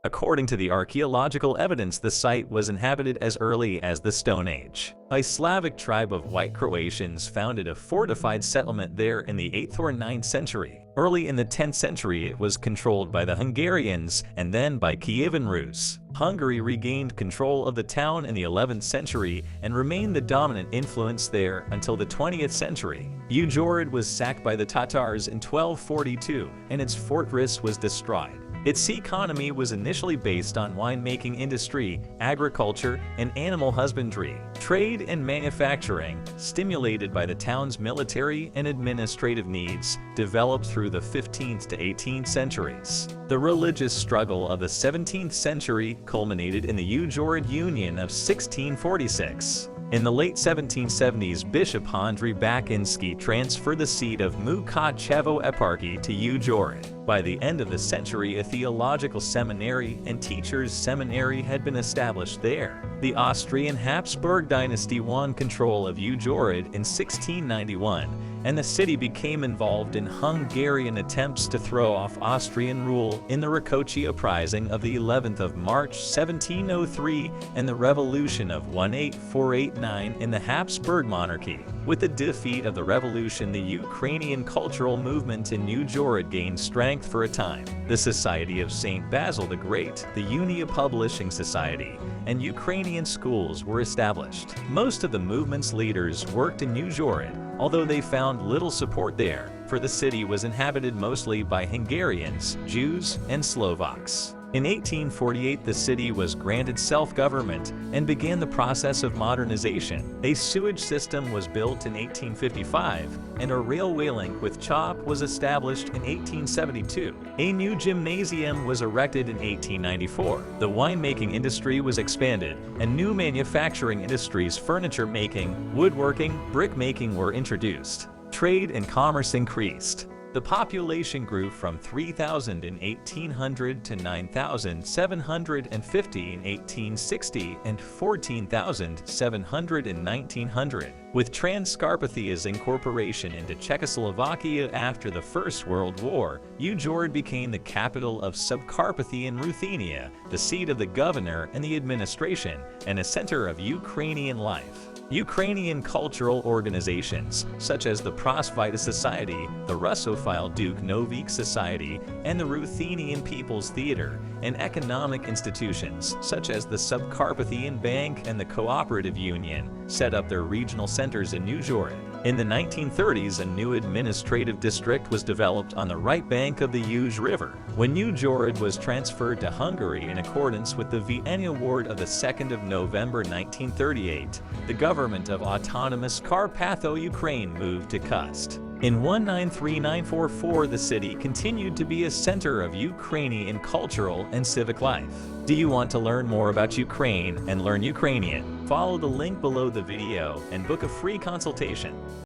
According to the archaeological evidence, the site was inhabited as early as the Stone Age. A Slavic tribe of white Croatians founded a fortified settlement there in the 8th or 9th century. Early in the 10th century, it was controlled by the Hungarians and then by Kievan Rus. Hungary regained control of the town in the 11th century and remained the dominant influence there until the 20th century. Uzhhorod was sacked by the Tatars in 1242, and its fortress was destroyed. Its economy was initially based on winemaking industry, agriculture, and animal husbandry. Trade and manufacturing, stimulated by the town's military and administrative needs, developed through the 15th to 18th centuries. The religious struggle of the 17th century culminated in the Uzhhorod Union of 1646. In the late 1770s, Bishop Andrei Bakinski transferred the seat of Mukachevo Eparchy to Uzhhorod. By the end of the century, a theological seminary and teachers' seminary had been established there. The Austrian Habsburg dynasty won control of Uzhhorod in 1691, and the city became involved in Hungarian attempts to throw off Austrian rule in the Rakoczy Uprising of the 11th of March 1703 and the Revolution of 18489 in the Habsburg monarchy. With the defeat of the revolution, the Ukrainian cultural movement in Uzhhorod gained strength for a time. The Society of St. Basil the Great, the Unia Publishing Society, and Ukrainian schools were established. Most of the movement's leaders worked in Uzhhorod, although they found little support there, for the city was inhabited mostly by Hungarians, Jews, and Slovaks. In 1848, the city was granted self-government and began the process of modernization. A sewage system was built in 1855, and a railway link with Chop was established in 1872. A new gymnasium was erected in 1894. The winemaking industry was expanded, and new manufacturing industries, furniture making, woodworking, brick making were introduced. Trade and commerce increased. The population grew from 3,000 in 1800 to 9,750 in 1860 and 14,700 in 1900. With Transcarpathia's incorporation into Czechoslovakia after the First World War, Uzhhorod became the capital of Subcarpathian Ruthenia, the seat of the governor and the administration, and a center of Ukrainian life. Ukrainian cultural organizations, such as the Prosvita Society, the Russophile Duke Novik Society, and the Ruthenian People's Theater, and economic institutions, such as the Subcarpathian Bank and the Cooperative Union, set up their regional centers in Uzhhorod. In the 1930s, a new administrative district was developed on the right bank of the Uz River. When Uzhhorod was transferred to Hungary in accordance with the Vienna Award of the 2nd of November 1938, the government of autonomous Carpatho-Ukraine moved to Kust. In 1939–44, the city continued to be a center of Ukrainian cultural and civic life. Do you want to learn more about Ukraine and learn Ukrainian? Follow the link below the video and book a free consultation.